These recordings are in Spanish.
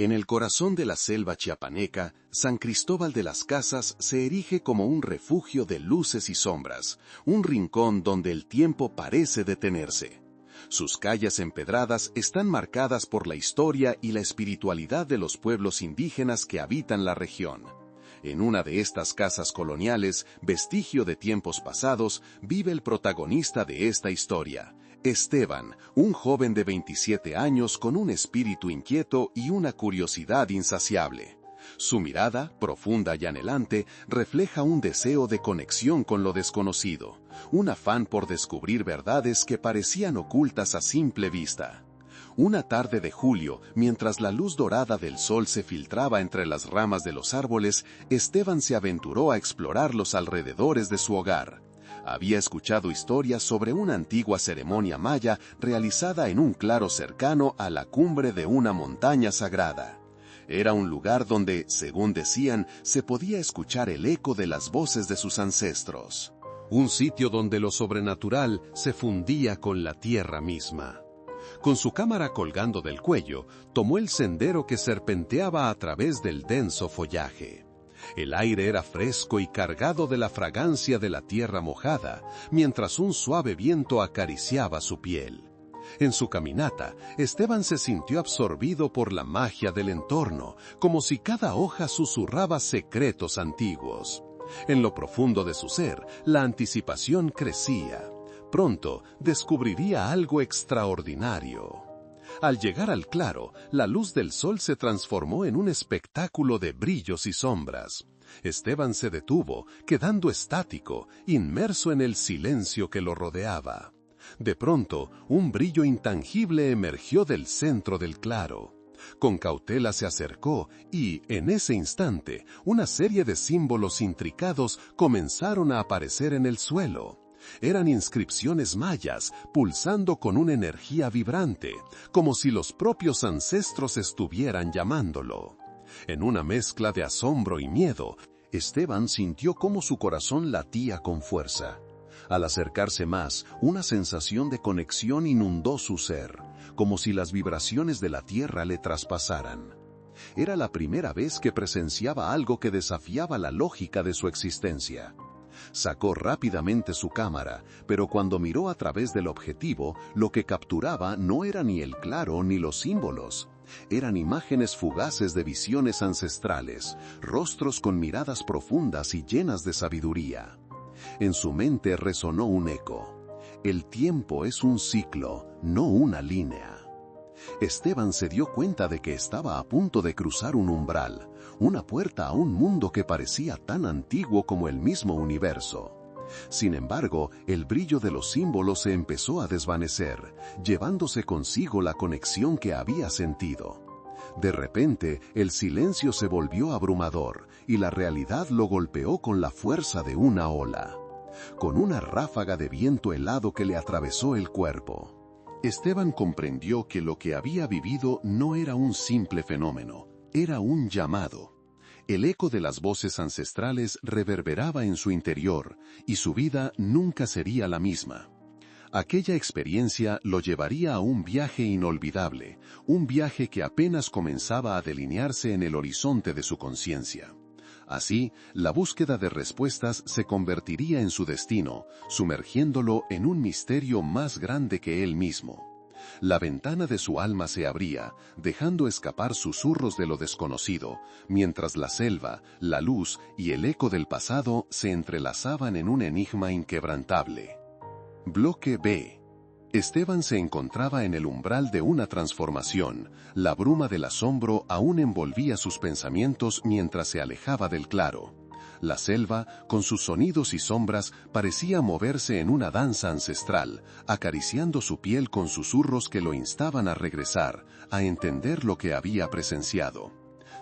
En el corazón de la selva chiapaneca, San Cristóbal de las Casas se erige como un refugio de luces y sombras, un rincón donde el tiempo parece detenerse. Sus calles empedradas están marcadas por la historia y la espiritualidad de los pueblos indígenas que habitan la región. En una de estas casas coloniales, vestigio de tiempos pasados, vive el protagonista de esta historia, Esteban, un joven de 27 años con un espíritu inquieto y una curiosidad insaciable. Su mirada, profunda y anhelante, refleja un deseo de conexión con lo desconocido, un afán por descubrir verdades que parecían ocultas a simple vista. Una tarde de julio, mientras la luz dorada del sol se filtraba entre las ramas de los árboles, Esteban se aventuró a explorar los alrededores de su hogar. Había escuchado historias sobre una antigua ceremonia maya realizada en un claro cercano a la cumbre de una montaña sagrada. Era un lugar donde, según decían, se podía escuchar el eco de las voces de sus ancestros. Un sitio donde lo sobrenatural se fundía con la tierra misma. Con su cámara colgando del cuello, tomó el sendero que serpenteaba a través del denso follaje. El aire era fresco y cargado de la fragancia de la tierra mojada, mientras un suave viento acariciaba su piel. En su caminata, Esteban se sintió absorbido por la magia del entorno, como si cada hoja susurraba secretos antiguos. En lo profundo de su ser, la anticipación crecía. Pronto descubriría algo extraordinario. Al llegar al claro, la luz del sol se transformó en un espectáculo de brillos y sombras. Esteban se detuvo, quedando estático, inmerso en el silencio que lo rodeaba. De pronto, un brillo intangible emergió del centro del claro. Con cautela se acercó y, en ese instante, una serie de símbolos intricados comenzaron a aparecer en el suelo. Eran inscripciones mayas, pulsando con una energía vibrante, como si los propios ancestros estuvieran llamándolo. En una mezcla de asombro y miedo, Esteban sintió cómo su corazón latía con fuerza. Al acercarse más, una sensación de conexión inundó su ser, como si las vibraciones de la tierra le traspasaran. Era la primera vez que presenciaba algo que desafiaba la lógica de su existencia. Sacó rápidamente su cámara, pero cuando miró a través del objetivo, lo que capturaba no era ni el claro ni los símbolos. Eran imágenes fugaces de visiones ancestrales, rostros con miradas profundas y llenas de sabiduría. En su mente resonó un eco. El tiempo es un ciclo, no una línea. Esteban se dio cuenta de que estaba a punto de cruzar un umbral, una puerta a un mundo que parecía tan antiguo como el mismo universo. Sin embargo, el brillo de los símbolos se empezó a desvanecer, llevándose consigo la conexión que había sentido. De repente, el silencio se volvió abrumador, y la realidad lo golpeó con la fuerza de una ola. Con una ráfaga de viento helado que le atravesó el cuerpo. Esteban comprendió que lo que había vivido no era un simple fenómeno, era un llamado. El eco de las voces ancestrales reverberaba en su interior, y su vida nunca sería la misma. Aquella experiencia lo llevaría a un viaje inolvidable, un viaje que apenas comenzaba a delinearse en el horizonte de su conciencia. Así, la búsqueda de respuestas se convertiría en su destino, sumergiéndolo en un misterio más grande que él mismo. La ventana de su alma se abría, dejando escapar susurros de lo desconocido, mientras la selva, la luz y el eco del pasado se entrelazaban en un enigma inquebrantable. Bloque B. Esteban se encontraba en el umbral de una transformación. La bruma del asombro aún envolvía sus pensamientos mientras se alejaba del claro. La selva, con sus sonidos y sombras, parecía moverse en una danza ancestral, acariciando su piel con susurros que lo instaban a regresar, a entender lo que había presenciado.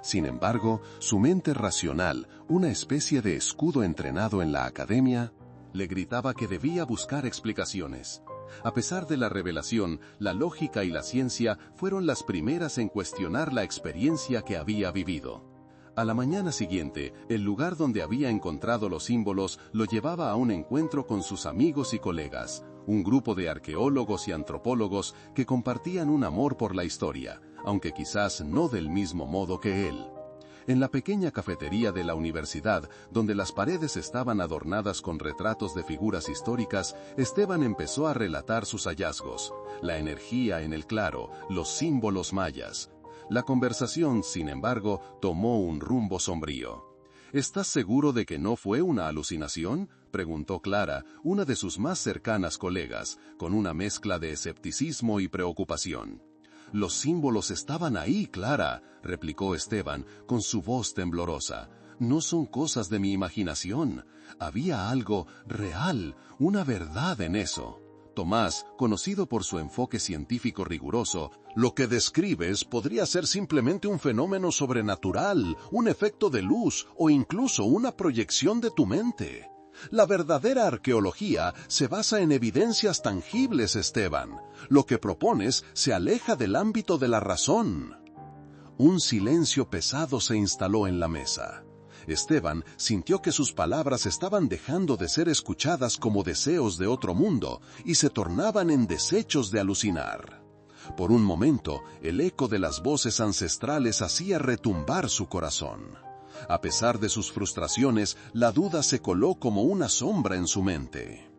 Sin embargo, su mente racional, una especie de escudo entrenado en la academia, le gritaba que debía buscar explicaciones. A pesar de la revelación, la lógica y la ciencia fueron las primeras en cuestionar la experiencia que había vivido. A la mañana siguiente, el lugar donde había encontrado los símbolos lo llevaba a un encuentro con sus amigos y colegas, un grupo de arqueólogos y antropólogos que compartían un amor por la historia, aunque quizás no del mismo modo que él. En la pequeña cafetería de la universidad, donde las paredes estaban adornadas con retratos de figuras históricas, Esteban empezó a relatar sus hallazgos, la energía en el claro, los símbolos mayas. La conversación, sin embargo, tomó un rumbo sombrío. ¿Estás seguro de que no fue una alucinación?, preguntó Clara, una de sus más cercanas colegas, con una mezcla de escepticismo y preocupación. Los símbolos estaban ahí, Clara, replicó Esteban, con su voz temblorosa. No son cosas de mi imaginación. Había algo real, una verdad en eso. Tomás, conocido por su enfoque científico riguroso, lo que describes podría ser simplemente un fenómeno sobrenatural, un efecto de luz o incluso una proyección de tu mente. La verdadera arqueología se basa en evidencias tangibles, Esteban. Lo que propones se aleja del ámbito de la razón. Un silencio pesado se instaló en la mesa. Esteban sintió que sus palabras estaban dejando de ser escuchadas como deseos de otro mundo y se tornaban en desechos de alucinar. Por un momento, el eco de las voces ancestrales hacía retumbar su corazón. A pesar de sus frustraciones, la duda se coló como una sombra en su mente.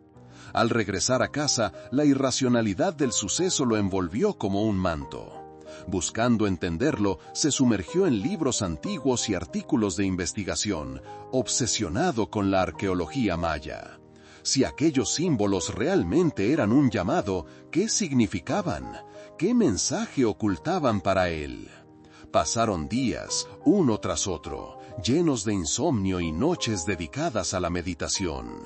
Al regresar a casa, la irracionalidad del suceso lo envolvió como un manto. Buscando entenderlo, se sumergió en libros antiguos y artículos de investigación, obsesionado con la arqueología maya. Si aquellos símbolos realmente eran un llamado, ¿qué significaban? ¿Qué mensaje ocultaban para él? Pasaron días, uno tras otro, llenos de insomnio y noches dedicadas a la meditación.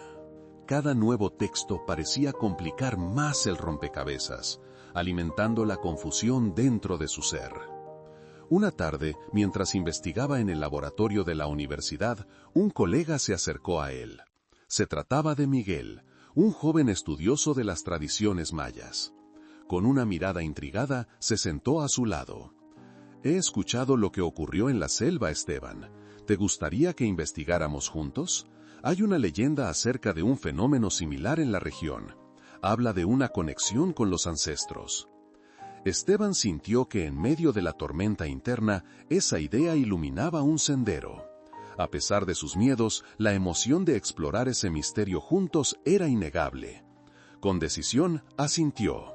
Cada nuevo texto parecía complicar más el rompecabezas, alimentando la confusión dentro de su ser. Una tarde, mientras investigaba en el laboratorio de la universidad, un colega se acercó a él. Se trataba de Miguel, un joven estudioso de las tradiciones mayas. Con una mirada intrigada, se sentó a su lado. He escuchado lo que ocurrió en la selva, Esteban. ¿Te gustaría que investigáramos juntos? Hay una leyenda acerca de un fenómeno similar en la región. Habla de una conexión con los ancestros. Esteban sintió que en medio de la tormenta interna, esa idea iluminaba un sendero. A pesar de sus miedos, la emoción de explorar ese misterio juntos era innegable. Con decisión, asintió.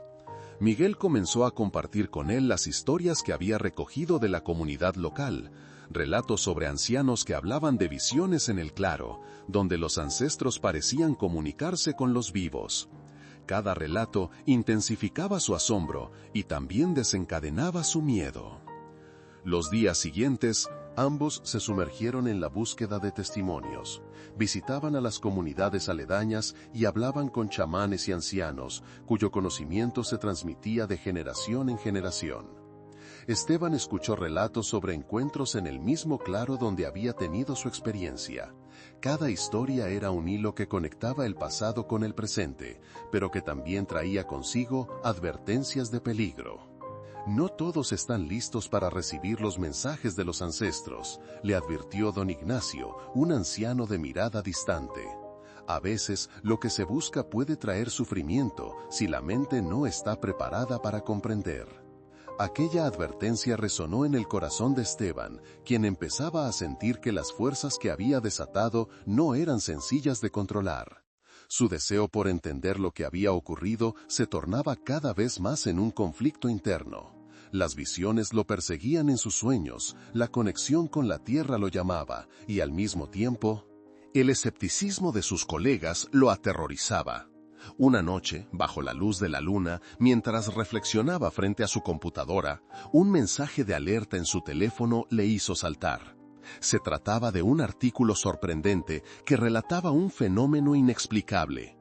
Miguel comenzó a compartir con él las historias que había recogido de la comunidad local, relatos sobre ancianos que hablaban de visiones en el claro, donde los ancestros parecían comunicarse con los vivos. Cada relato intensificaba su asombro y también desencadenaba su miedo. Los días siguientes, ambos se sumergieron en la búsqueda de testimonios. Visitaban a las comunidades aledañas y hablaban con chamanes y ancianos, cuyo conocimiento se transmitía de generación en generación. Esteban escuchó relatos sobre encuentros en el mismo claro donde había tenido su experiencia. Cada historia era un hilo que conectaba el pasado con el presente, pero que también traía consigo advertencias de peligro. No todos están listos para recibir los mensajes de los ancestros, le advirtió don Ignacio, un anciano de mirada distante. A veces, lo que se busca puede traer sufrimiento si la mente no está preparada para comprender. Aquella advertencia resonó en el corazón de Esteban, quien empezaba a sentir que las fuerzas que había desatado no eran sencillas de controlar. Su deseo por entender lo que había ocurrido se tornaba cada vez más en un conflicto interno. Las visiones lo perseguían en sus sueños, la conexión con la tierra lo llamaba, y al mismo tiempo, el escepticismo de sus colegas lo aterrorizaba. Una noche, bajo la luz de la luna, mientras reflexionaba frente a su computadora, un mensaje de alerta en su teléfono le hizo saltar. Se trataba de un artículo sorprendente que relataba un fenómeno inexplicable.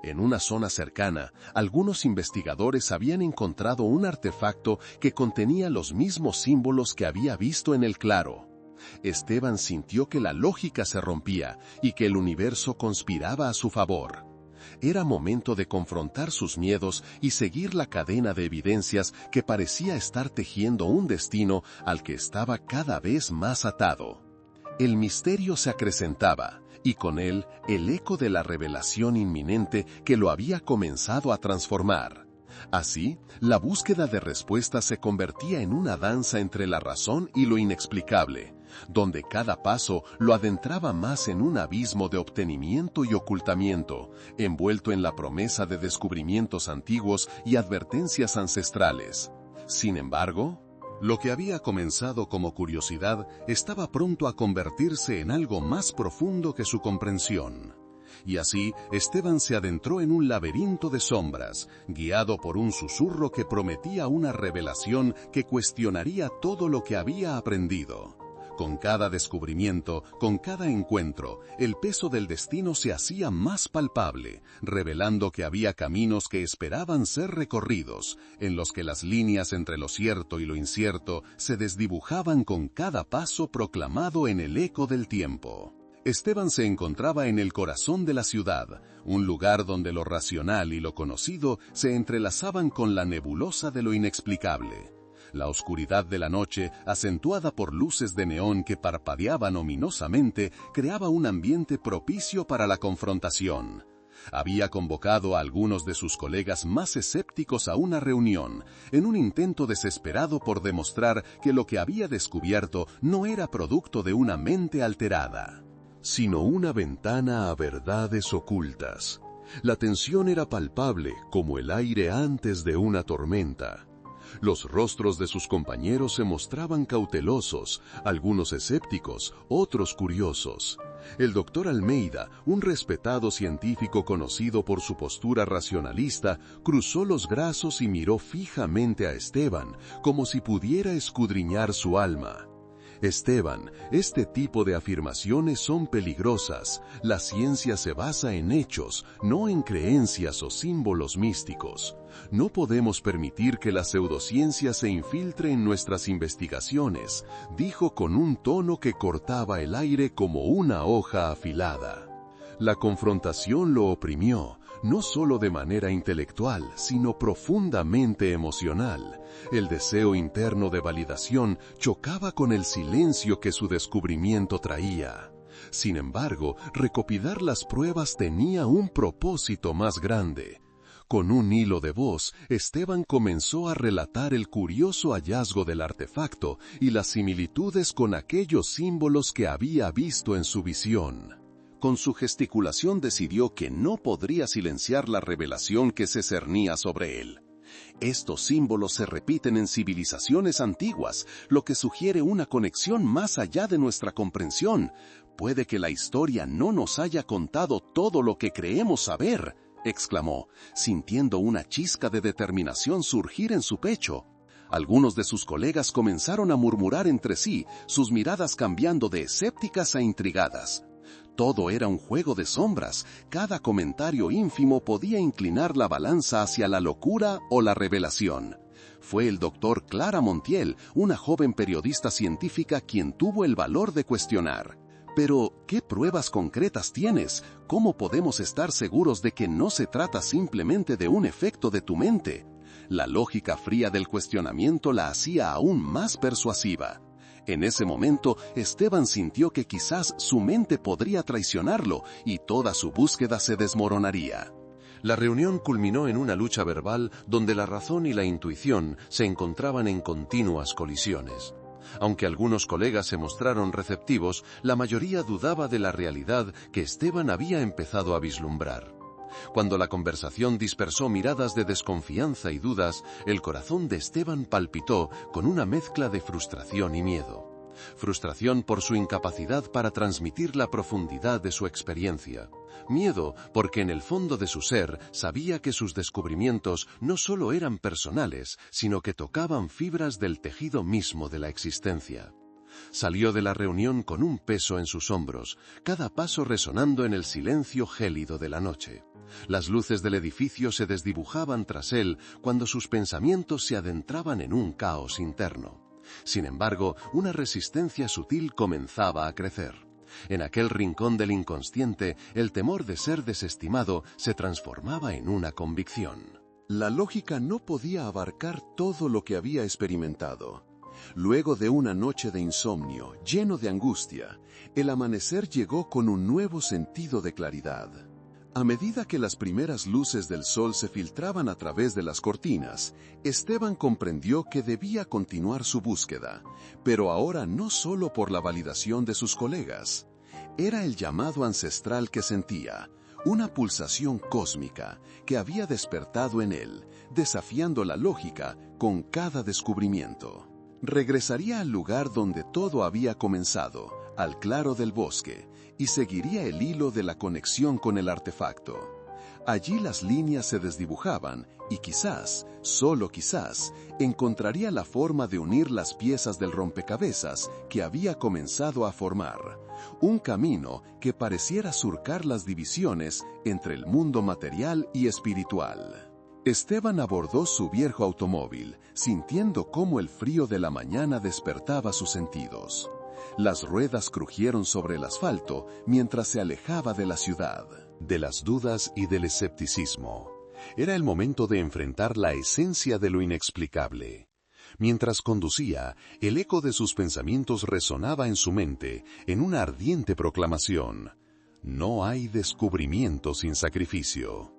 En una zona cercana, algunos investigadores habían encontrado un artefacto que contenía los mismos símbolos que había visto en el claro. Esteban sintió que la lógica se rompía y que el universo conspiraba a su favor. Era momento de confrontar sus miedos y seguir la cadena de evidencias que parecía estar tejiendo un destino al que estaba cada vez más atado. El misterio se acrecentaba, y con él el eco de la revelación inminente que lo había comenzado a transformar. Así, la búsqueda de respuestas se convertía en una danza entre la razón y lo inexplicable, donde cada paso lo adentraba más en un abismo de obtenimiento y ocultamiento, envuelto en la promesa de descubrimientos antiguos y advertencias ancestrales. Sin embargo, lo que había comenzado como curiosidad estaba pronto a convertirse en algo más profundo que su comprensión. Y así, Esteban se adentró en un laberinto de sombras, guiado por un susurro que prometía una revelación que cuestionaría todo lo que había aprendido. Con cada descubrimiento, con cada encuentro, el peso del destino se hacía más palpable, revelando que había caminos que esperaban ser recorridos, en los que las líneas entre lo cierto y lo incierto se desdibujaban con cada paso proclamado en el eco del tiempo. Esteban se encontraba en el corazón de la ciudad, un lugar donde lo racional y lo conocido se entrelazaban con la nebulosa de lo inexplicable. La oscuridad de la noche, acentuada por luces de neón que parpadeaban ominosamente, creaba un ambiente propicio para la confrontación. Había convocado a algunos de sus colegas más escépticos a una reunión, en un intento desesperado por demostrar que lo que había descubierto no era producto de una mente alterada, sino una ventana a verdades ocultas. La tensión era palpable como el aire antes de una tormenta. Los rostros de sus compañeros se mostraban cautelosos, algunos escépticos, otros curiosos. El doctor Almeida, un respetado científico conocido por su postura racionalista, cruzó los brazos y miró fijamente a Esteban, como si pudiera escudriñar su alma. Esteban, este tipo de afirmaciones son peligrosas. La ciencia se basa en hechos, no en creencias o símbolos místicos. No podemos permitir que la pseudociencia se infiltre en nuestras investigaciones, dijo con un tono que cortaba el aire como una hoja afilada. La confrontación lo oprimió, no solo de manera intelectual, sino profundamente emocional. El deseo interno de validación chocaba con el silencio que su descubrimiento traía. Sin embargo, recopilar las pruebas tenía un propósito más grande. Con un hilo de voz, Esteban comenzó a relatar el curioso hallazgo del artefacto y las similitudes con aquellos símbolos que había visto en su visión. Con su gesticulación decidió que no podría silenciar la revelación que se cernía sobre él. Estos símbolos se repiten en civilizaciones antiguas, lo que sugiere una conexión más allá de nuestra comprensión. Puede que la historia no nos haya contado todo lo que creemos saber, exclamó, sintiendo una chisca de determinación surgir en su pecho. Algunos de sus colegas comenzaron a murmurar entre sí, sus miradas cambiando de escépticas a intrigadas. Todo era un juego de sombras, cada comentario ínfimo podía inclinar la balanza hacia la locura o la revelación. Fue el doctor Clara Montiel, una joven periodista científica, quien tuvo el valor de cuestionar. Pero, ¿qué pruebas concretas tienes? ¿Cómo podemos estar seguros de que no se trata simplemente de un efecto de tu mente? La lógica fría del cuestionamiento la hacía aún más persuasiva. En ese momento, Esteban sintió que quizás su mente podría traicionarlo y toda su búsqueda se desmoronaría. La reunión culminó en una lucha verbal donde la razón y la intuición se encontraban en continuas colisiones. Aunque algunos colegas se mostraron receptivos, la mayoría dudaba de la realidad que Esteban había empezado a vislumbrar. Cuando la conversación dispersó miradas de desconfianza y dudas, el corazón de Esteban palpitó con una mezcla de frustración y miedo. Frustración por su incapacidad para transmitir la profundidad de su experiencia. Miedo porque en el fondo de su ser sabía que sus descubrimientos no solo eran personales, sino que tocaban fibras del tejido mismo de la existencia. Salió de la reunión con un peso en sus hombros, cada paso resonando en el silencio gélido de la noche. Las luces del edificio se desdibujaban tras él cuando sus pensamientos se adentraban en un caos interno. Sin embargo, una resistencia sutil comenzaba a crecer. En aquel rincón del inconsciente, el temor de ser desestimado se transformaba en una convicción. La lógica no podía abarcar todo lo que había experimentado. Luego de una noche de insomnio, lleno de angustia, el amanecer llegó con un nuevo sentido de claridad. A medida que las primeras luces del sol se filtraban a través de las cortinas, Esteban comprendió que debía continuar su búsqueda, pero ahora no solo por la validación de sus colegas. Era el llamado ancestral que sentía, una pulsación cósmica que había despertado en él, desafiando la lógica con cada descubrimiento. Regresaría al lugar donde todo había comenzado, al claro del bosque, y seguiría el hilo de la conexión con el artefacto. Allí las líneas se desdibujaban y quizás, solo quizás, encontraría la forma de unir las piezas del rompecabezas que había comenzado a formar. Un camino que pareciera surcar las divisiones entre el mundo material y espiritual. Esteban abordó su viejo automóvil, sintiendo cómo el frío de la mañana despertaba sus sentidos. Las ruedas crujieron sobre el asfalto mientras se alejaba de la ciudad. De las dudas y del escepticismo. Era el momento de enfrentar la esencia de lo inexplicable. Mientras conducía, el eco de sus pensamientos resonaba en su mente en una ardiente proclamación: no hay descubrimiento sin sacrificio.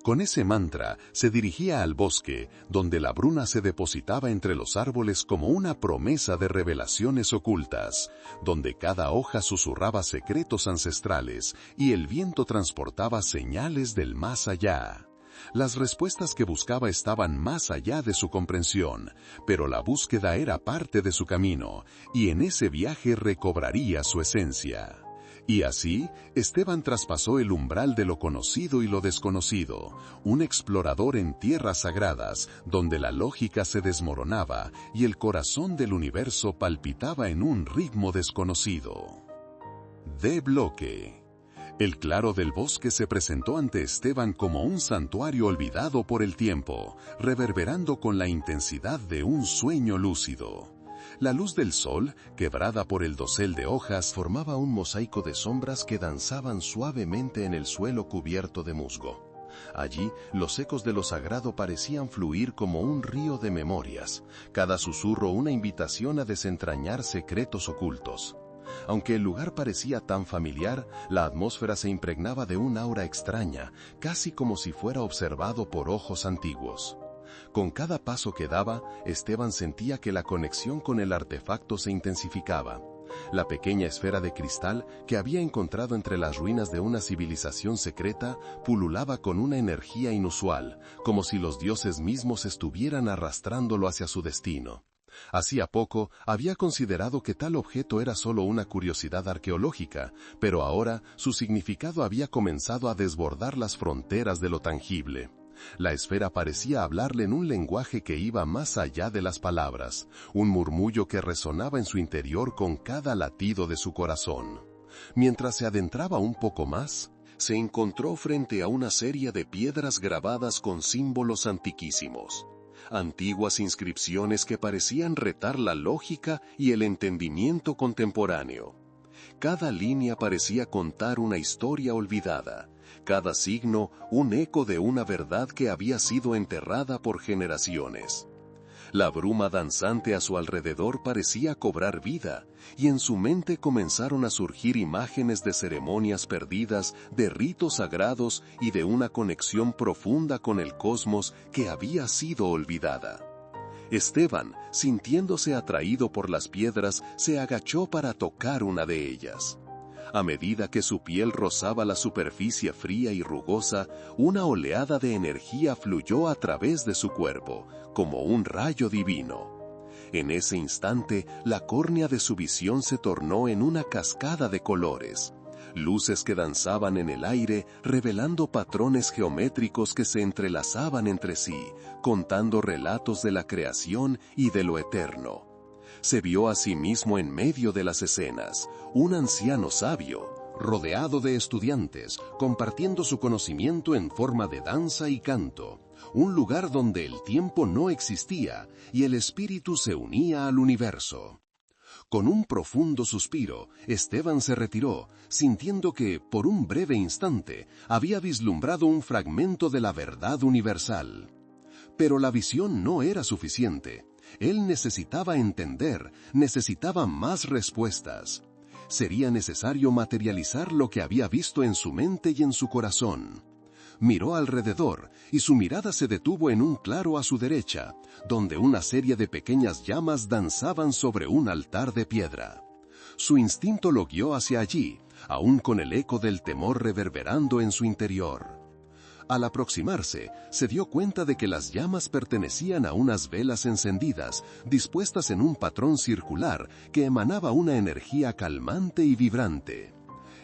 Con ese mantra se dirigía al bosque, donde la bruna se depositaba entre los árboles como una promesa de revelaciones ocultas, donde cada hoja susurraba secretos ancestrales y el viento transportaba señales del más allá. Las respuestas que buscaba estaban más allá de su comprensión, pero la búsqueda era parte de su camino, y en ese viaje recobraría su esencia. Y así, Esteban traspasó el umbral de lo conocido y lo desconocido, un explorador en tierras sagradas, donde la lógica se desmoronaba y el corazón del universo palpitaba en un ritmo desconocido. De bloque. El claro del bosque se presentó ante Esteban como un santuario olvidado por el tiempo, reverberando con la intensidad de un sueño lúcido. La luz del sol, quebrada por el dosel de hojas, formaba un mosaico de sombras que danzaban suavemente en el suelo cubierto de musgo. Allí, los ecos de lo sagrado parecían fluir como un río de memorias, cada susurro una invitación a desentrañar secretos ocultos. Aunque el lugar parecía tan familiar, la atmósfera se impregnaba de un aura extraña, casi como si fuera observado por ojos antiguos. Con cada paso que daba, Esteban sentía que la conexión con el artefacto se intensificaba. La pequeña esfera de cristal que había encontrado entre las ruinas de una civilización secreta pululaba con una energía inusual, como si los dioses mismos estuvieran arrastrándolo hacia su destino. Hacía poco había considerado que tal objeto era solo una curiosidad arqueológica, pero ahora su significado había comenzado a desbordar las fronteras de lo tangible. La esfera parecía hablarle en un lenguaje que iba más allá de las palabras, un murmullo que resonaba en su interior con cada latido de su corazón. Mientras se adentraba un poco más, se encontró frente a una serie de piedras grabadas con símbolos antiquísimos. Antiguas inscripciones que parecían retar la lógica y el entendimiento contemporáneo. Cada línea parecía contar una historia olvidada, cada signo un eco de una verdad que había sido enterrada por generaciones. La bruma danzante a su alrededor parecía cobrar vida, y en su mente comenzaron a surgir imágenes de ceremonias perdidas, de ritos sagrados y de una conexión profunda con el cosmos que había sido olvidada. Esteban, sintiéndose atraído por las piedras, se agachó para tocar una de ellas. A medida que su piel rozaba la superficie fría y rugosa, una oleada de energía fluyó a través de su cuerpo, como un rayo divino. En ese instante, la córnea de su visión se tornó en una cascada de colores. Luces que danzaban en el aire, revelando patrones geométricos que se entrelazaban entre sí, contando relatos de la creación y de lo eterno. Se vio a sí mismo en medio de las escenas, un anciano sabio, rodeado de estudiantes, compartiendo su conocimiento en forma de danza y canto, un lugar donde el tiempo no existía y el espíritu se unía al universo. Con un profundo suspiro, Esteban se retiró, sintiendo que, por un breve instante, había vislumbrado un fragmento de la verdad universal. Pero la visión no era suficiente. Él necesitaba entender, necesitaba más respuestas. Sería necesario materializar lo que había visto en su mente y en su corazón. Miró alrededor y su mirada se detuvo en un claro a su derecha, donde una serie de pequeñas llamas danzaban sobre un altar de piedra. Su instinto lo guió hacia allí, aún con el eco del temor reverberando en su interior. Al aproximarse, se dio cuenta de que las llamas pertenecían a unas velas encendidas, dispuestas en un patrón circular que emanaba una energía calmante y vibrante.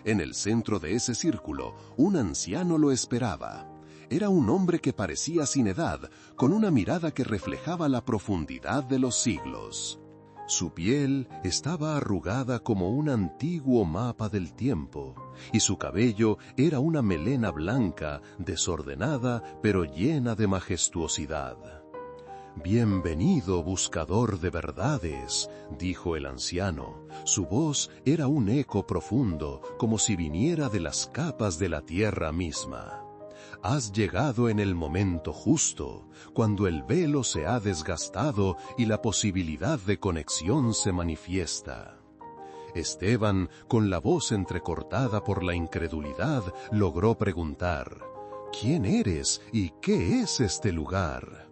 En el centro de ese círculo, un anciano lo esperaba. Era un hombre que parecía sin edad, con una mirada que reflejaba la profundidad de los siglos. Su piel estaba arrugada como un antiguo mapa del tiempo, y su cabello era una melena blanca, desordenada, pero llena de majestuosidad. «Bienvenido, buscador de verdades», dijo el anciano. Su voz era un eco profundo, como si viniera de las capas de la tierra misma. «Has llegado en el momento justo, cuando el velo se ha desgastado y la posibilidad de conexión se manifiesta». Esteban, con la voz entrecortada por la incredulidad, logró preguntar: «¿Quién eres y qué es este lugar?».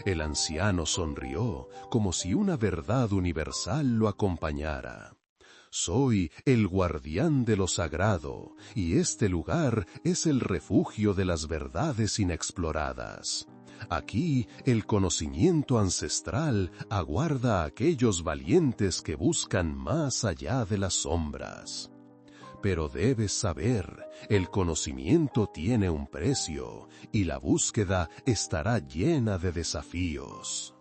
El anciano sonrió, como si una verdad universal lo acompañara. «Soy el guardián de lo sagrado, y este lugar es el refugio de las verdades inexploradas. Aquí el conocimiento ancestral aguarda a aquellos valientes que buscan más allá de las sombras. Pero debes saber, el conocimiento tiene un precio, y la búsqueda estará llena de desafíos».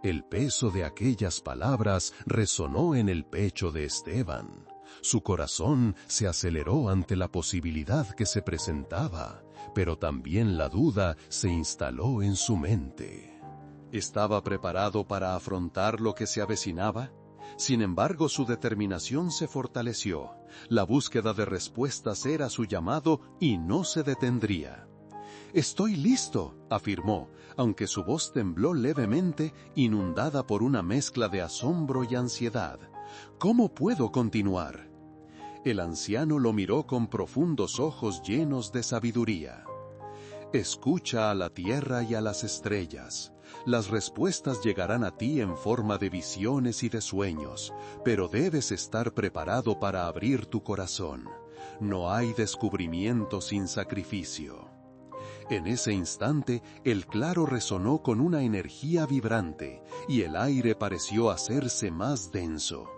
El peso de aquellas palabras resonó en el pecho de Esteban. Su corazón se aceleró ante la posibilidad que se presentaba, pero también la duda se instaló en su mente. ¿Estaba preparado para afrontar lo que se avecinaba? Sin embargo, su determinación se fortaleció. La búsqueda de respuestas era su llamado y no se detendría. «Estoy listo», afirmó, aunque su voz tembló levemente, inundada por una mezcla de asombro y ansiedad. «¿Cómo puedo continuar?». El anciano lo miró con profundos ojos llenos de sabiduría. «Escucha a la tierra y a las estrellas. Las respuestas llegarán a ti en forma de visiones y de sueños, pero debes estar preparado para abrir tu corazón. No hay descubrimiento sin sacrificio». En ese instante, el claro resonó con una energía vibrante, y el aire pareció hacerse más denso.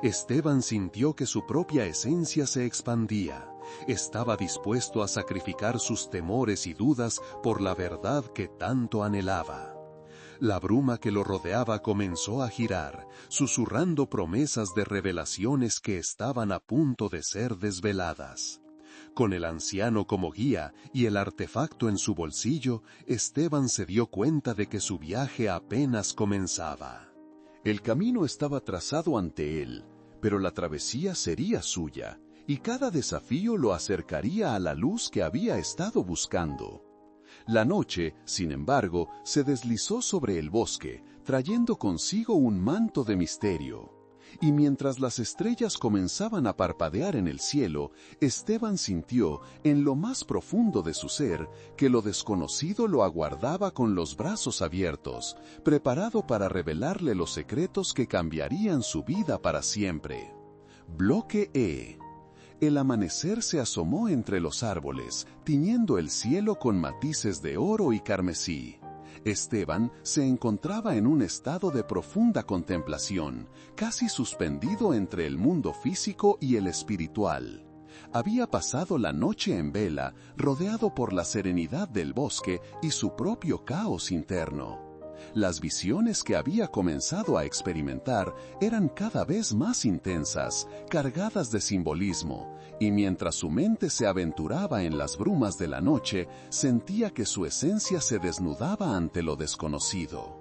Esteban sintió que su propia esencia se expandía. Estaba dispuesto a sacrificar sus temores y dudas por la verdad que tanto anhelaba. La bruma que lo rodeaba comenzó a girar, susurrando promesas de revelaciones que estaban a punto de ser desveladas. Con el anciano como guía y el artefacto en su bolsillo, Esteban se dio cuenta de que su viaje apenas comenzaba. El camino estaba trazado ante él, pero la travesía sería suya, y cada desafío lo acercaría a la luz que había estado buscando. La noche, sin embargo, se deslizó sobre el bosque, trayendo consigo un manto de misterio. Y mientras las estrellas comenzaban a parpadear en el cielo, Esteban sintió, en lo más profundo de su ser, que lo desconocido lo aguardaba con los brazos abiertos, preparado para revelarle los secretos que cambiarían su vida para siempre. Bloque E. El amanecer se asomó entre los árboles, tiñendo el cielo con matices de oro y carmesí. Esteban se encontraba en un estado de profunda contemplación, casi suspendido entre el mundo físico y el espiritual. Había pasado la noche en vela, rodeado por la serenidad del bosque y su propio caos interno. Las visiones que había comenzado a experimentar eran cada vez más intensas, cargadas de simbolismo, y mientras su mente se aventuraba en las brumas de la noche, sentía que su esencia se desnudaba ante lo desconocido.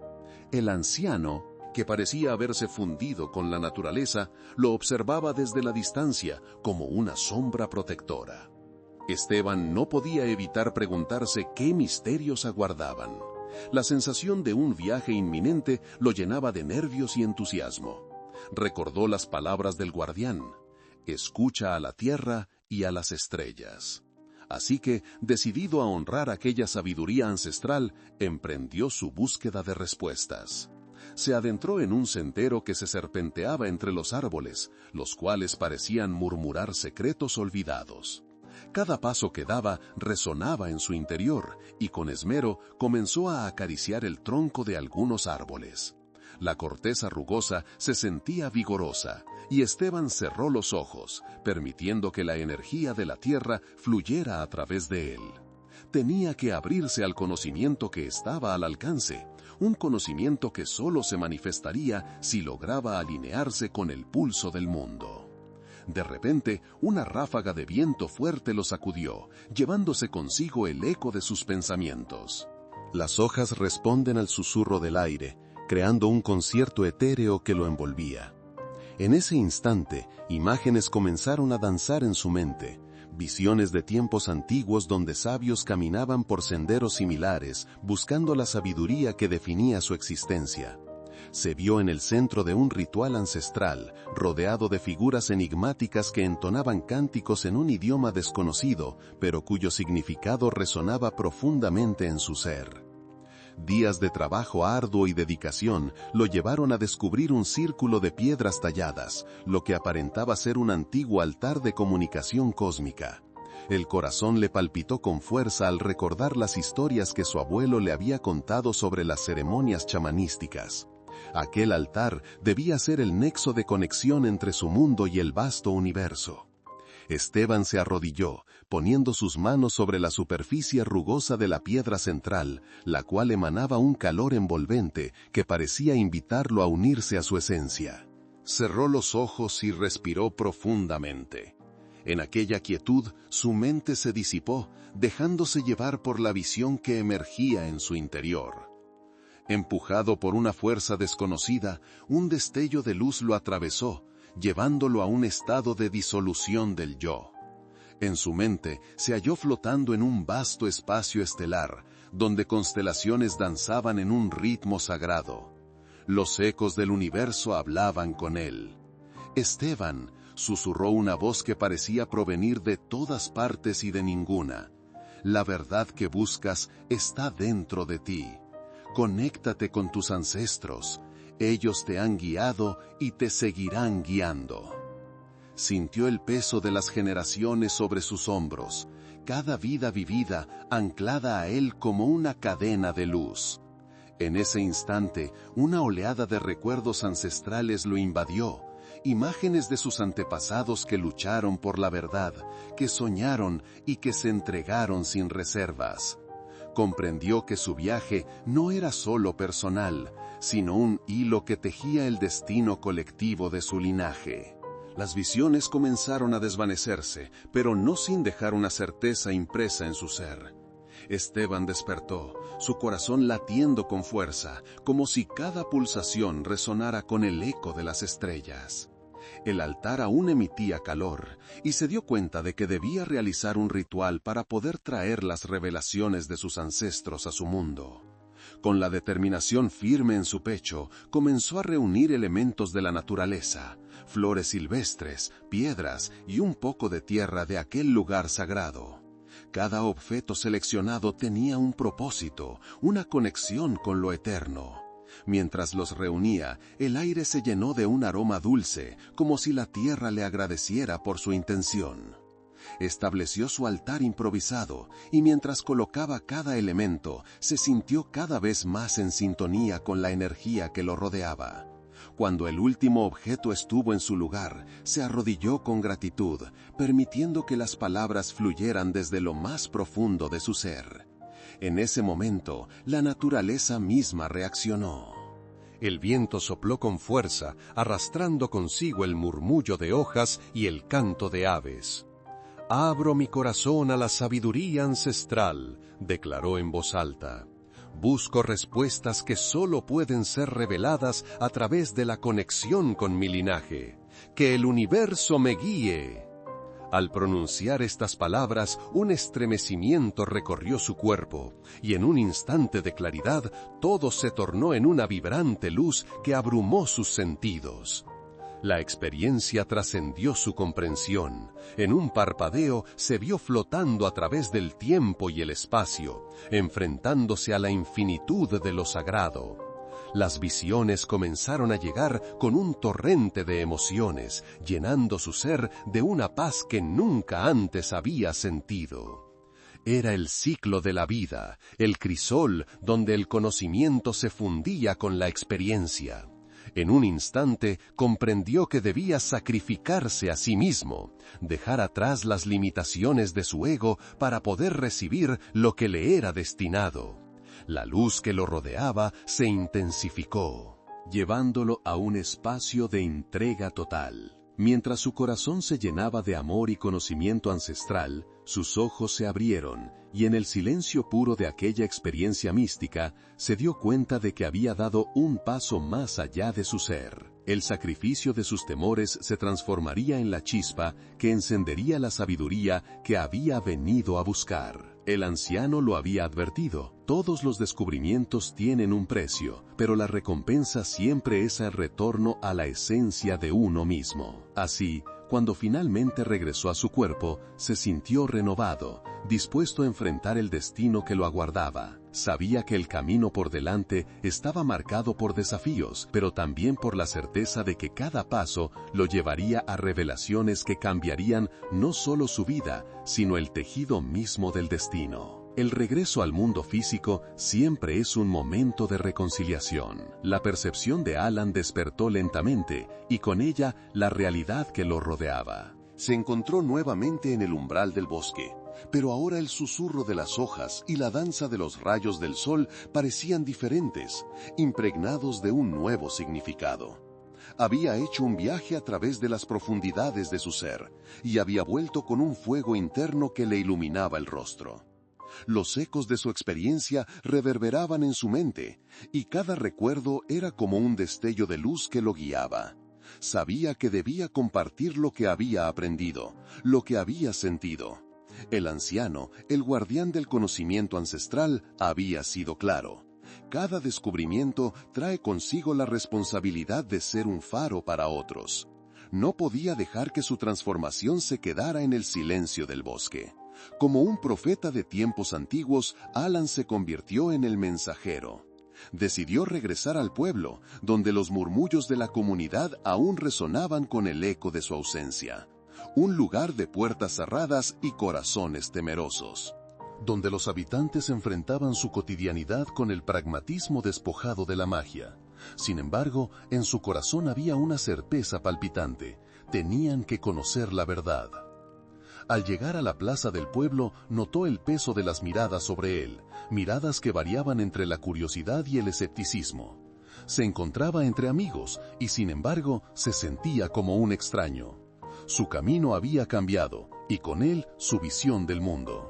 El anciano, que parecía haberse fundido con la naturaleza, lo observaba desde la distancia como una sombra protectora. Esteban no podía evitar preguntarse qué misterios aguardaban. La sensación de un viaje inminente lo llenaba de nervios y entusiasmo. Recordó las palabras del guardián: escucha a la tierra y a las estrellas. Así que, decidido a honrar aquella sabiduría ancestral, emprendió su búsqueda de respuestas. Se adentró en un sendero que se serpenteaba entre los árboles, los cuales parecían murmurar secretos olvidados. Cada paso que daba resonaba en su interior, y con esmero comenzó a acariciar el tronco de algunos árboles. La corteza rugosa se sentía vigorosa, y Esteban cerró los ojos, permitiendo que la energía de la tierra fluyera a través de él. Tenía que abrirse al conocimiento que estaba al alcance, un conocimiento que solo se manifestaría si lograba alinearse con el pulso del mundo. De repente, una ráfaga de viento fuerte lo sacudió, llevándose consigo el eco de sus pensamientos. Las hojas responden al susurro del aire, creando un concierto etéreo que lo envolvía. En ese instante, imágenes comenzaron a danzar en su mente, visiones de tiempos antiguos donde sabios caminaban por senderos similares, buscando la sabiduría que definía su existencia. Se vio en el centro de un ritual ancestral, rodeado de figuras enigmáticas que entonaban cánticos en un idioma desconocido, pero cuyo significado resonaba profundamente en su ser. Días de trabajo arduo y dedicación lo llevaron a descubrir un círculo de piedras talladas, lo que aparentaba ser un antiguo altar de comunicación cósmica. El corazón le palpitó con fuerza al recordar las historias que su abuelo le había contado sobre las ceremonias chamanísticas. Aquel altar debía ser el nexo de conexión entre su mundo y el vasto universo. Esteban se arrodilló, poniendo sus manos sobre la superficie rugosa de la piedra central, la cual emanaba un calor envolvente que parecía invitarlo a unirse a su esencia. Cerró los ojos y respiró profundamente. En aquella quietud, su mente se disipó, dejándose llevar por la visión que emergía en su interior. Empujado por una fuerza desconocida, un destello de luz lo atravesó, llevándolo a un estado de disolución del yo. En su mente se halló flotando en un vasto espacio estelar, donde constelaciones danzaban en un ritmo sagrado. Los ecos del universo hablaban con él. «Esteban», susurró una voz que parecía provenir de todas partes y de ninguna. «La verdad que buscas está dentro de ti. Conéctate con tus ancestros. Ellos te han guiado y te seguirán guiando». Sintió el peso de las generaciones sobre sus hombros, cada vida vivida anclada a él como una cadena de luz. En ese instante, una oleada de recuerdos ancestrales lo invadió, imágenes de sus antepasados que lucharon por la verdad, que soñaron y que se entregaron sin reservas. Comprendió que su viaje no era solo personal, sino un hilo que tejía el destino colectivo de su linaje. Las visiones comenzaron a desvanecerse, pero no sin dejar una certeza impresa en su ser. Esteban despertó, su corazón latiendo con fuerza, como si cada pulsación resonara con el eco de las estrellas. El altar aún emitía calor, y se dio cuenta de que debía realizar un ritual para poder traer las revelaciones de sus ancestros a su mundo. Con la determinación firme en su pecho, comenzó a reunir elementos de la naturaleza, flores silvestres, piedras y un poco de tierra de aquel lugar sagrado. Cada objeto seleccionado tenía un propósito, una conexión con lo eterno. Mientras los reunía, el aire se llenó de un aroma dulce, como si la tierra le agradeciera por su intención. Estableció su altar improvisado, y mientras colocaba cada elemento, se sintió cada vez más en sintonía con la energía que lo rodeaba. Cuando el último objeto estuvo en su lugar, se arrodilló con gratitud, permitiendo que las palabras fluyeran desde lo más profundo de su ser. En ese momento, la naturaleza misma reaccionó. El viento sopló con fuerza, arrastrando consigo el murmullo de hojas y el canto de aves. «Abro mi corazón a la sabiduría ancestral», declaró en voz alta. «Busco respuestas que solo pueden ser reveladas a través de la conexión con mi linaje. Que el universo me guíe». Al pronunciar estas palabras, un estremecimiento recorrió su cuerpo, y en un instante de claridad, todo se tornó en una vibrante luz que abrumó sus sentidos. La experiencia trascendió su comprensión. En un parpadeo se vio flotando a través del tiempo y el espacio, enfrentándose a la infinitud de lo sagrado. Las visiones comenzaron a llegar con un torrente de emociones, llenando su ser de una paz que nunca antes había sentido. Era el ciclo de la vida, el crisol donde el conocimiento se fundía con la experiencia. En un instante comprendió que debía sacrificarse a sí mismo, dejar atrás las limitaciones de su ego para poder recibir lo que le era destinado. La luz que lo rodeaba se intensificó, llevándolo a un espacio de entrega total. Mientras su corazón se llenaba de amor y conocimiento ancestral, sus ojos se abrieron, y en el silencio puro de aquella experiencia mística, se dio cuenta de que había dado un paso más allá de su ser. El sacrificio de sus temores se transformaría en la chispa que encendería la sabiduría que había venido a buscar. El anciano lo había advertido. Todos los descubrimientos tienen un precio, pero la recompensa siempre es el retorno a la esencia de uno mismo. Así, cuando finalmente regresó a su cuerpo, se sintió renovado, dispuesto a enfrentar el destino que lo aguardaba. Sabía que el camino por delante estaba marcado por desafíos, pero también por la certeza de que cada paso lo llevaría a revelaciones que cambiarían no solo su vida, sino el tejido mismo del destino. El regreso al mundo físico siempre es un momento de reconciliación. La percepción de Alan despertó lentamente, y con ella la realidad que lo rodeaba. Se encontró nuevamente en el umbral del bosque, pero ahora el susurro de las hojas y la danza de los rayos del sol parecían diferentes, impregnados de un nuevo significado. Había hecho un viaje a través de las profundidades de su ser, y había vuelto con un fuego interno que le iluminaba el rostro. Los ecos de su experiencia reverberaban en su mente, y cada recuerdo era como un destello de luz que lo guiaba. Sabía que debía compartir lo que había aprendido, lo que había sentido. El anciano, el guardián del conocimiento ancestral, había sido claro. Cada descubrimiento trae consigo la responsabilidad de ser un faro para otros. No podía dejar que su transformación se quedara en el silencio del bosque. Como un profeta de tiempos antiguos, Alan se convirtió en el mensajero. Decidió regresar al pueblo, donde los murmullos de la comunidad aún resonaban con el eco de su ausencia. Un lugar de puertas cerradas y corazones temerosos, donde los habitantes enfrentaban su cotidianidad con el pragmatismo despojado de la magia. Sin embargo, en su corazón había una certeza palpitante: tenían que conocer la verdad. Al llegar a la plaza del pueblo, notó el peso de las miradas sobre él, miradas que variaban entre la curiosidad y el escepticismo. Se encontraba entre amigos y, sin embargo, se sentía como un extraño. Su camino había cambiado, y con él su visión del mundo.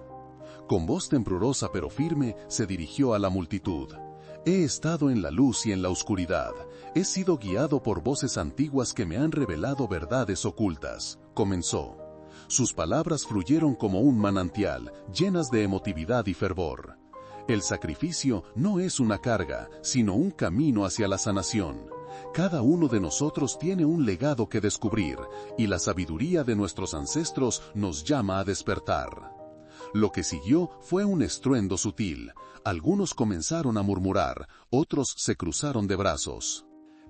Con voz temblorosa pero firme, se dirigió a la multitud. He estado en la luz y en la oscuridad. He sido guiado por voces antiguas que me han revelado verdades ocultas. Comenzó. Sus palabras fluyeron como un manantial, llenas de emotividad y fervor. El sacrificio no es una carga, sino un camino hacia la sanación. Cada uno de nosotros tiene un legado que descubrir, y la sabiduría de nuestros ancestros nos llama a despertar. Lo que siguió fue un estruendo sutil. Algunos comenzaron a murmurar, otros se cruzaron de brazos.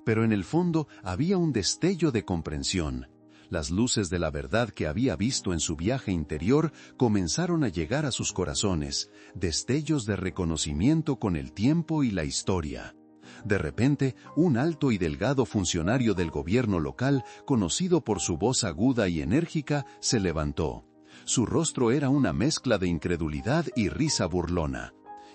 Pero en el fondo había un destello de comprensión. Las luces de la verdad que había visto en su viaje interior comenzaron a llegar a sus corazones, destellos de reconocimiento con el tiempo y la historia. De repente, un alto y delgado funcionario del gobierno local, conocido por su voz aguda y enérgica, se levantó. Su rostro era una mezcla de incredulidad y risa burlona.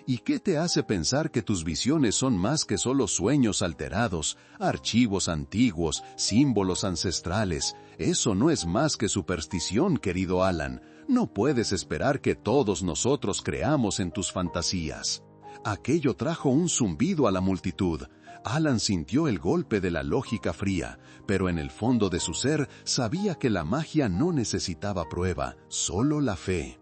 ¿Y qué te hace pensar que tus visiones son más que solo sueños alterados, archivos antiguos, símbolos ancestrales? Eso no es más que superstición, querido Alan. No puedes esperar que todos nosotros creamos en tus fantasías. Aquello trajo un zumbido a la multitud. Alan sintió el golpe de la lógica fría, pero en el fondo de su ser sabía que la magia no necesitaba prueba, solo la fe.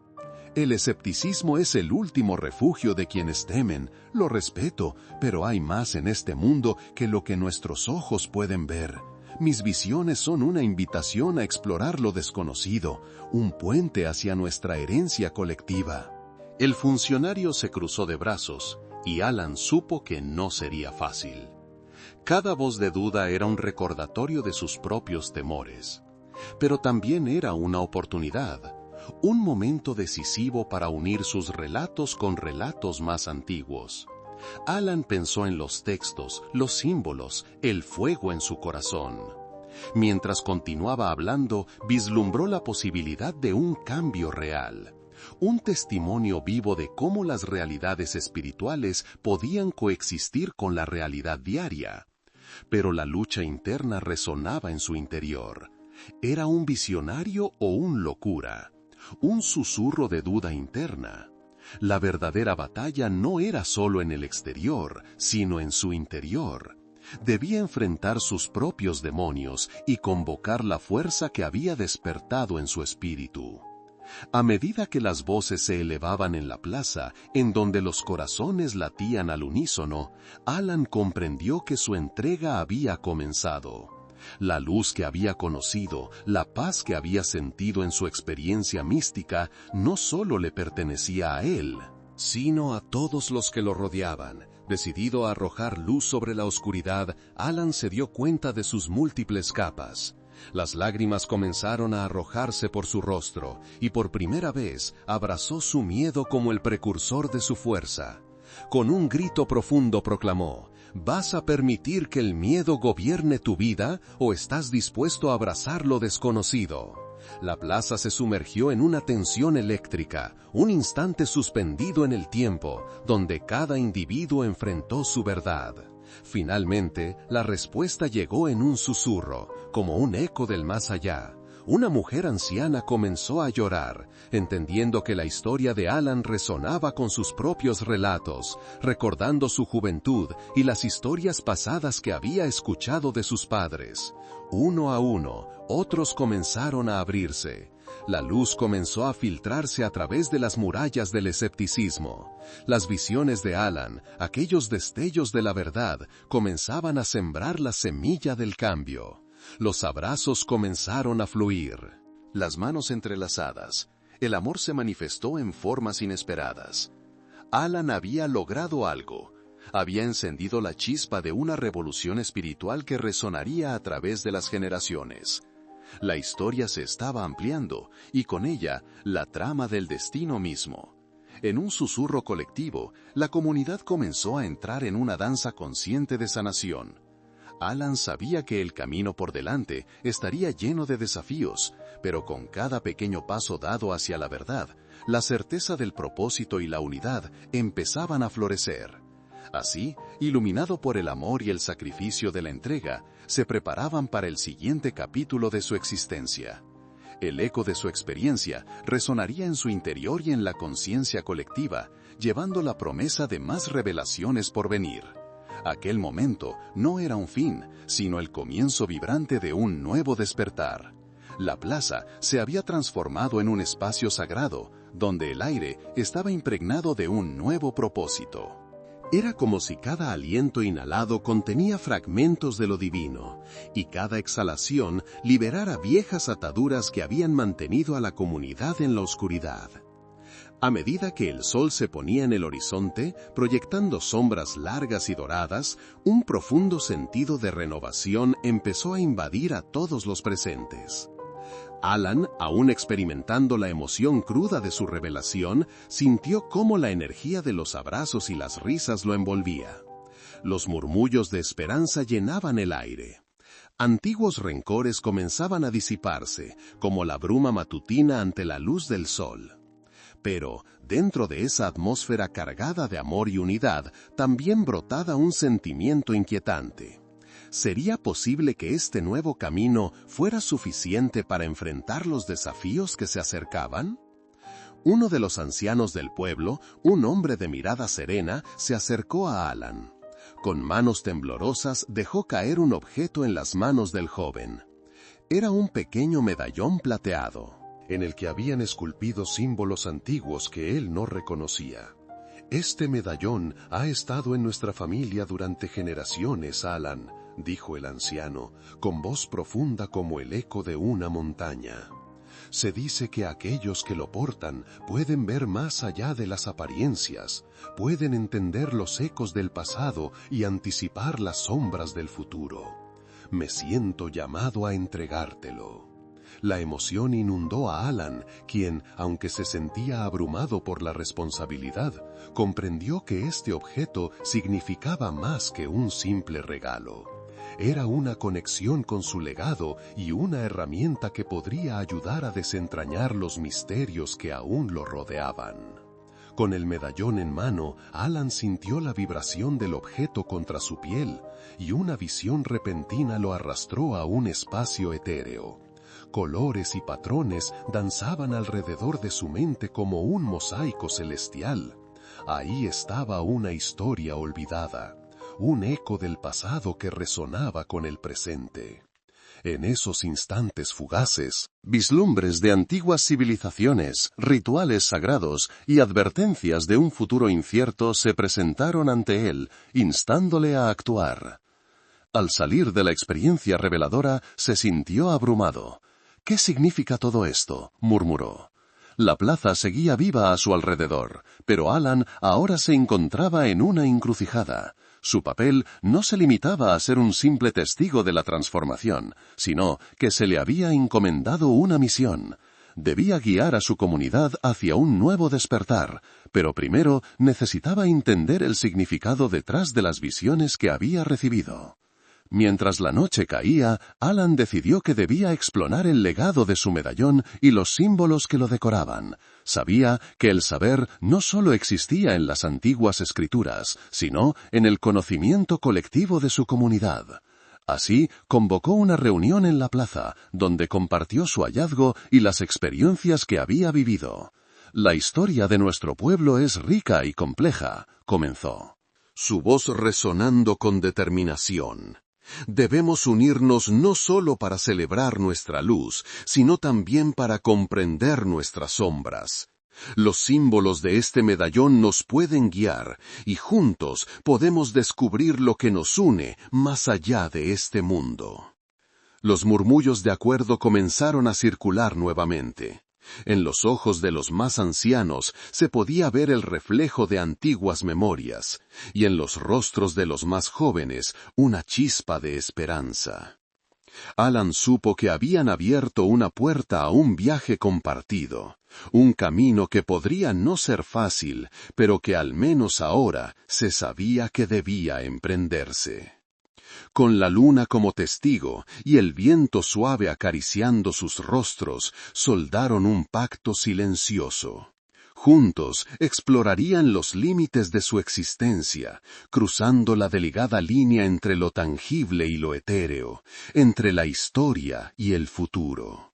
El escepticismo es el último refugio de quienes temen. Lo respeto, pero hay más en este mundo que lo que nuestros ojos pueden ver. Mis visiones son una invitación a explorar lo desconocido, un puente hacia nuestra herencia colectiva. El funcionario se cruzó de brazos, y Alan supo que no sería fácil. Cada voz de duda era un recordatorio de sus propios temores. Pero también era una oportunidad, un momento decisivo para unir sus relatos con relatos más antiguos. Alan pensó en los textos, los símbolos, el fuego en su corazón. Mientras continuaba hablando, vislumbró la posibilidad de un cambio real. Un testimonio vivo de cómo las realidades espirituales podían coexistir con la realidad diaria. Pero la lucha interna resonaba en su interior. ¿Era un visionario o un locura? Un susurro de duda interna. La verdadera batalla no era solo en el exterior, sino en su interior. Debía enfrentar sus propios demonios y convocar la fuerza que había despertado en su espíritu. A medida que las voces se elevaban en la plaza, en donde los corazones latían al unísono, Alan comprendió que su entrega había comenzado. La luz que había conocido, la paz que había sentido en su experiencia mística, no solo le pertenecía a él, sino a todos los que lo rodeaban. Decidido a arrojar luz sobre la oscuridad, Alan se dio cuenta de sus múltiples capas. Las lágrimas comenzaron a arrojarse por su rostro, y por primera vez abrazó su miedo como el precursor de su fuerza. Con un grito profundo proclamó: ¿vas a permitir que el miedo gobierne tu vida o estás dispuesto a abrazar lo desconocido? La plaza se sumergió en una tensión eléctrica, un instante suspendido en el tiempo, donde cada individuo enfrentó su verdad. Finalmente, la respuesta llegó en un susurro, como un eco del más allá. Una mujer anciana comenzó a llorar, entendiendo que la historia de Alan resonaba con sus propios relatos, recordando su juventud y las historias pasadas que había escuchado de sus padres. Uno a uno, otros comenzaron a abrirse. La luz comenzó a filtrarse a través de las murallas del escepticismo. Las visiones de Alan, aquellos destellos de la verdad, comenzaban a sembrar la semilla del cambio. Los abrazos comenzaron a fluir. Las manos entrelazadas. El amor se manifestó en formas inesperadas. Alan había logrado algo. Había encendido la chispa de una revolución espiritual que resonaría a través de las generaciones. La historia se estaba ampliando, y con ella, la trama del destino mismo. En un susurro colectivo, la comunidad comenzó a entrar en una danza consciente de sanación. Alan sabía que el camino por delante estaría lleno de desafíos, pero con cada pequeño paso dado hacia la verdad, la certeza del propósito y la unidad empezaban a florecer. Así, iluminado por el amor y el sacrificio de la entrega, se preparaban para el siguiente capítulo de su existencia. El eco de su experiencia resonaría en su interior y en la conciencia colectiva, llevando la promesa de más revelaciones por venir. Aquel momento no era un fin, sino el comienzo vibrante de un nuevo despertar. La plaza se había transformado en un espacio sagrado, donde el aire estaba impregnado de un nuevo propósito. Era como si cada aliento inhalado contenía fragmentos de lo divino, y cada exhalación liberara viejas ataduras que habían mantenido a la comunidad en la oscuridad. A medida que el sol se ponía en el horizonte, proyectando sombras largas y doradas, un profundo sentido de renovación empezó a invadir a todos los presentes. Alan, aún experimentando la emoción cruda de su revelación, sintió cómo la energía de los abrazos y las risas lo envolvía. Los murmullos de esperanza llenaban el aire. Antiguos rencores comenzaban a disiparse, como la bruma matutina ante la luz del sol. Pero, dentro de esa atmósfera cargada de amor y unidad, también brotaba un sentimiento inquietante. ¿Sería posible que este nuevo camino fuera suficiente para enfrentar los desafíos que se acercaban? Uno de los ancianos del pueblo, un hombre de mirada serena, se acercó a Alan. Con manos temblorosas dejó caer un objeto en las manos del joven. Era un pequeño medallón plateado, en el que habían esculpido símbolos antiguos que él no reconocía. «Este medallón ha estado en nuestra familia durante generaciones, Alan», dijo el anciano, con voz profunda como el eco de una montaña. Se dice que aquellos que lo portan pueden ver más allá de las apariencias, pueden entender los ecos del pasado y anticipar las sombras del futuro. Me siento llamado a entregártelo. La emoción inundó a Alan, quien, aunque se sentía abrumado por la responsabilidad, comprendió que este objeto significaba más que un simple regalo. Era una conexión con su legado y una herramienta que podría ayudar a desentrañar los misterios que aún lo rodeaban. Con el medallón en mano, Alan sintió la vibración del objeto contra su piel, y una visión repentina lo arrastró a un espacio etéreo. Colores y patrones danzaban alrededor de su mente como un mosaico celestial. Ahí estaba una historia olvidada, un eco del pasado que resonaba con el presente. En esos instantes fugaces, vislumbres de antiguas civilizaciones, rituales sagrados y advertencias de un futuro incierto se presentaron ante él, instándole a actuar. Al salir de la experiencia reveladora, se sintió abrumado. «¿Qué significa todo esto?», murmuró. La plaza seguía viva a su alrededor, pero Alan ahora se encontraba en una encrucijada. Su papel no se limitaba a ser un simple testigo de la transformación, sino que se le había encomendado una misión. Debía guiar a su comunidad hacia un nuevo despertar, pero primero necesitaba entender el significado detrás de las visiones que había recibido. Mientras la noche caía, Alan decidió que debía explorar el legado de su medallón y los símbolos que lo decoraban. Sabía que el saber no solo existía en las antiguas escrituras, sino en el conocimiento colectivo de su comunidad. Así, convocó una reunión en la plaza, donde compartió su hallazgo y las experiencias que había vivido. «La historia de nuestro pueblo es rica y compleja», comenzó, su voz resonando con determinación. «Debemos unirnos no solo para celebrar nuestra luz, sino también para comprender nuestras sombras. Los símbolos de este medallón nos pueden guiar, y juntos podemos descubrir lo que nos une más allá de este mundo». Los murmullos de acuerdo comenzaron a circular nuevamente. En los ojos de los más ancianos se podía ver el reflejo de antiguas memorias, y en los rostros de los más jóvenes una chispa de esperanza. Alan supo que habían abierto una puerta a un viaje compartido, un camino que podría no ser fácil, pero que al menos ahora se sabía que debía emprenderse. Con la luna como testigo y el viento suave acariciando sus rostros, soldaron un pacto silencioso. Juntos explorarían los límites de su existencia, cruzando la delgada línea entre lo tangible y lo etéreo, entre la historia y el futuro.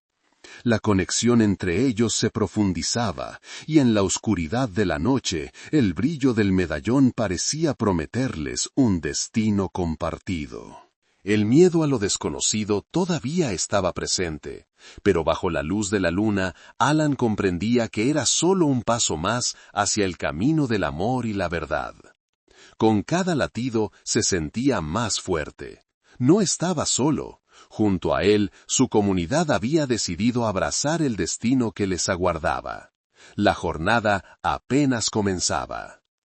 La conexión entre ellos se profundizaba, y en la oscuridad de la noche, el brillo del medallón parecía prometerles un destino compartido. El miedo a lo desconocido todavía estaba presente, pero bajo la luz de la luna, Alan comprendía que era solo un paso más hacia el camino del amor y la verdad. Con cada latido se sentía más fuerte. No estaba solo. Junto a él, su comunidad había decidido abrazar el destino que les aguardaba. La jornada apenas comenzaba.